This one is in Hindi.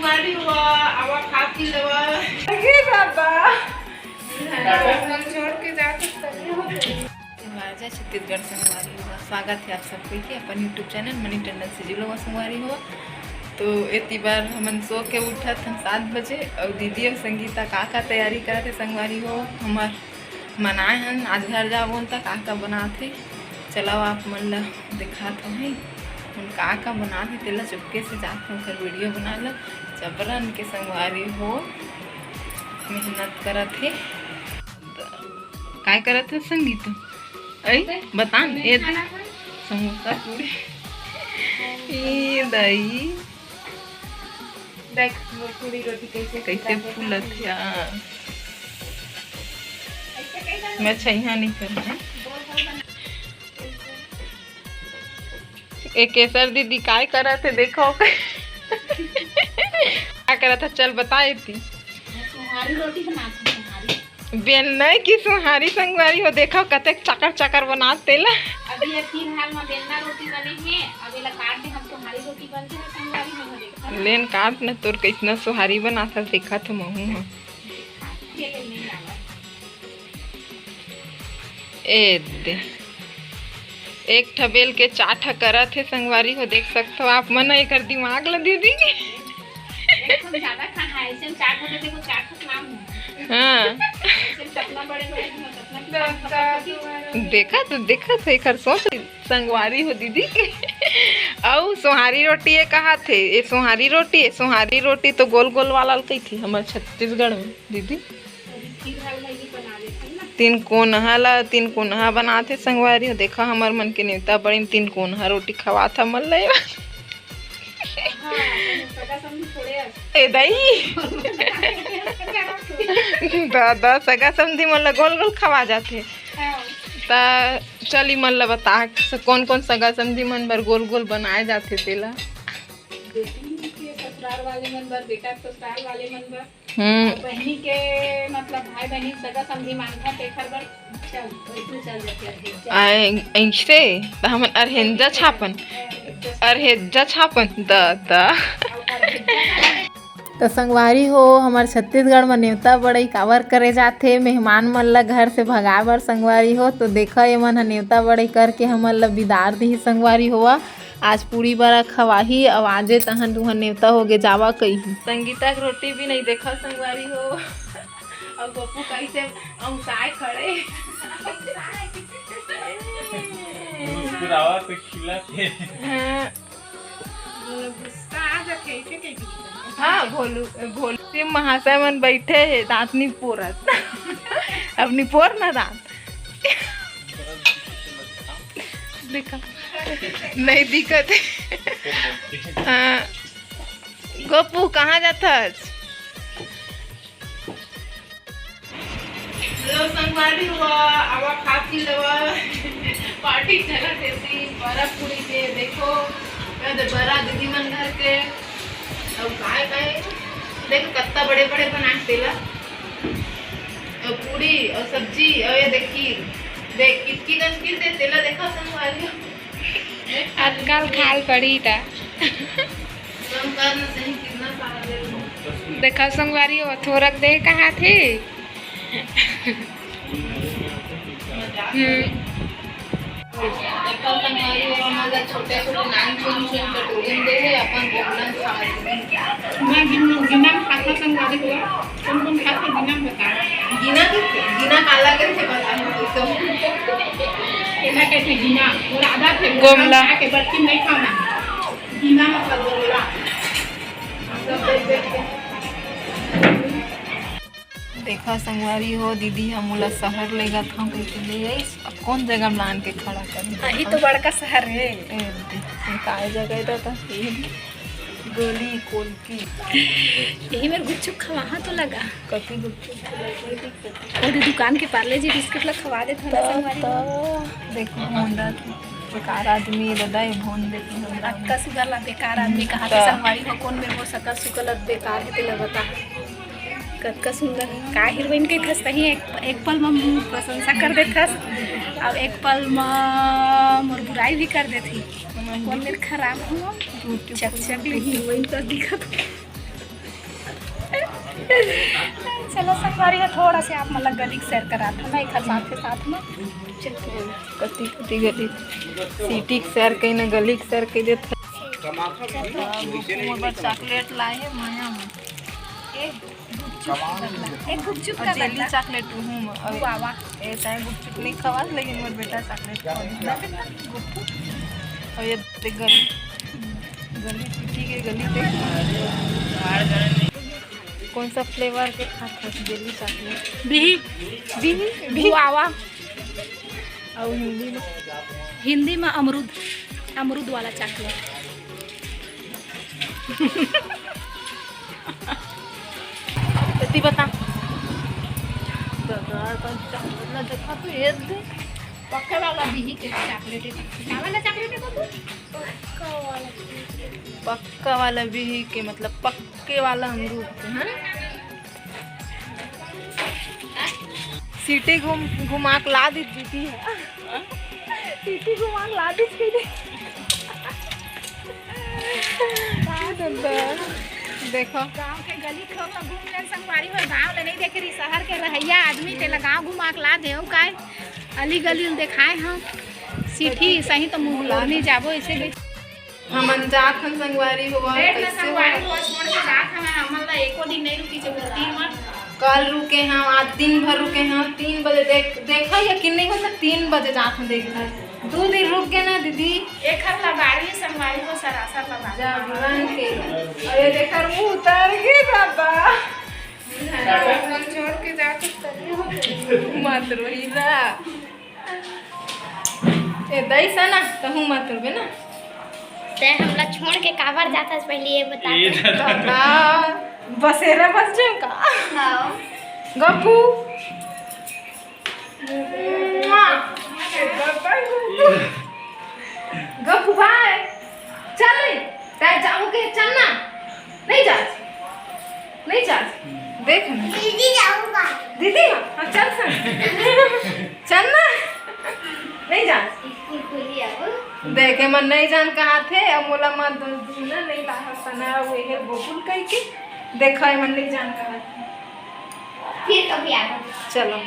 संगवारी हुआ आवा खाती लवा अरे बाबा छोड़ के जाते राजा छत्तीसगढ़ संगवारी हुआ। स्वागत है आप सबको के अपन यूट्यूब चैनल मनी टंडन से जुड़ो संगवारी हुआ। तो इतनी बार हमन सो के उठत हम 7 बजे और दीदी और संगीता का तैयारी करते संगवारी हो। हमार मनाए हैं आज घर जा बोल तक का बनाते चलाओ आप मन ला दिखाते हैं उन का बनाते तेला चुपके से जाते हैं कर वीडियो बना ला जबरन के संगवारी हो मेहनत करत है काय करत है संगीत ऐ बता ए समोसा पूरी दही देख पूरी रोटी कैसे फूलत है। मैं छैया नहीं करना एक केसर दीदी काय करा थे देखो क्या करा था चल बताए थी सुहारी रोटी बनाती बेल नहीं की सुहारी संगवारी हो देखो कते चकर चकर बना तेला अभी ये तीन हाल में बेलना रोटी बनी है अभी ला काट दे हम सुहारी रोटी बनती है संगवारी में देखा लेन काट न तोर कितना सुहारी बना था देखा था महू में ये नहीं डाला ए दे एक ठबेल के 4 ठा करा थे संगवारी हो देख सकते हो आप मन एक दिमाग ल दीदी एकदम ज्यादा खाना है ऐसे चाट होते देखो चाट का नाम है हां सपना बड़े बड़े देखा थे कर सोच संगवारी हो दीदी औ सोहारी रोटी ये कहा थे ये सोहारी रोटी तो गोल गोल वाला कही थी हमारे छत्तीसगढ़ में दीदी तीन कोनहा बनाते संगवारी हो देखा हमार मन के नेता बड़ी 3 कोनहा रोटी खवा था मल ले ए दही दादा सगा समझी मन गोल गोल खवा जाते ता चली मन ला बता कौन कौन सगा समझी मन बर गोल गोल बनाए जाते तेला ससुराल वाले मन बर बेटा ससुराल वाले मन बर बहनी के मतलब भाई बहनी सगा समझी मांगता तेखर बर चल ऐसे तो हम अरहेंजा छापन दा तो संगवारी हो हमारे छत्तीसगढ़ में नेवता बड़ई कावर करे जाते मेहमान मन ला घर से भगाए बर संगवारी हो। तो देखा ये मन नेवता बड़ई करके हमन ला बिदार दी संगवारी हुआ आज पूरी बारा खवाही आवाजे तहन तुहन नेवता हो गे जावा कही संगीता की रोटी भी नहीं देखा संगवारी हो और गप्पू कैसे औसाए खड़े हाँ भोलू महाशय मन बैठे है दांत नहीं पोरत अपनी पोर ना दांत देखा नहीं दिक्कत है। गोपू कहाँ जाता हेलो संगवारी हुआ आवा खाती लवा पार्टी चला देती बड़ा पूरी के देखो बड़ा दीदी मन घर के और काय देखो कत्ता बड़े बड़े बनाते ला और पूरी और सब्जी और ये देखी देख कितनी गंदगी से तेला देखा संगवारी आजकल खाल पड़ी था कम करना सही कितना सारा देखा संगवारी हो थोरक दे कहा थे छोटे नान कटोरी दे है अपन मैं गिना खाता संगवारी हुआ कौन खाता गिना बता गिना काला करके बता केना कैसे गिना और आधा थे गोमला के बच्ची नहीं खाना गिना मतलब गोमला देखा संगवारी हो दीदी हमला शहर लेगा था कौन जगह मान के खड़ा कर यही तो बड़का शहर है काय जगह रहता गोली कोलकी यही मेरे गुपचुप खवा तो लगा कभी गुपचुप और दुकान के पार्ले जी बिस्कुट ला खवा दे था संगवारी देखो होंडा बेकार आदमी दादा ये भोन देखो अक्का सुगर ला बेकार आदमी कहा था संगवारी हो कौन मेरे को सकल सुकल बेकार है ते लगता कतका सुंदर का हीरोइन के थस तही एक पल में प्रशंसा कर दे थस और एक पल में मोर बुराई भी कर देती कौन मेरे खराब हो चक चक हीरोइन कर दिखत चलो संगवारी है थोड़ा से आप मतलब गली सैर करा था ना एक साथ के साथ में कति कति गली सिटी के सैर कहीं ना गली के सैर कहीं देते चॉकलेट लाए है माया में एक गुपचुप और का जेली बदला चॉकलेट हूँ वावा ऐसा है गुपचुप नहीं खवा लेकिन मेरे बेटा चॉकलेट और ये देख गली गली सिटी के गली देख कौन सा फ्लेवर के खाता है जेली चॉकलेट बिही भी वावा और हिंदी में अमरूद अमरूद वाला चॉकलेट इतनी बता ना देखा तो ये दे पक्का वाला बिही के चॉकलेट है क्या वाला चॉकलेट है बाबू पक्का वाला भी के मतलब पक्के वाला अमरूद के है सिटी घुमा के ला दी दीदी है सिटी घुमा के ला दी दीदी देखो गांव के गली खोल में घूम ले संगवारी में गांव ले नहीं देखे रही शहर के रहैया आदमी ते गांव घुमा के ला देव काय अली गली में देखाए हम सिटी सही तो मुंह नहीं जाबो ऐसे भी हमन जात हम संगवारी हुआ रेट में संगवारी हुआ छोड़ के जात हमें हमन ला एको दिन नहीं रुकी जो तीन मन कल रुके हम आज दिन भर रुके हम 3 बजे देखा यकीन नहीं होता 3 बजे जात हम देखा 2 दिन रुक गए ना दीदी एक हर लबाड़ी संगवारी को सरासर लगा जब के अरे देखकर मुंह उतर गई बाबा छोड़ के जाते मत रोही ना ए दैसा ना कहूँ मत रोबे ना ते हमला छोड़ के काबर जाता है पहले ये बता बाबा बसेरा बस जाए का हां गप्पू गप्पू भाई चल नहीं जाओगे चलना नहीं जा नहीं जा देख दीदी जाऊंगा दीदी हाँ चल चलना नहीं जा देखे मन नहीं जान कहाँ थे अब मोला मत ना नहीं ला सना वो है गोकुल कह के देखा है मन नहीं जान कहाँ थे फिर कभी आना चलो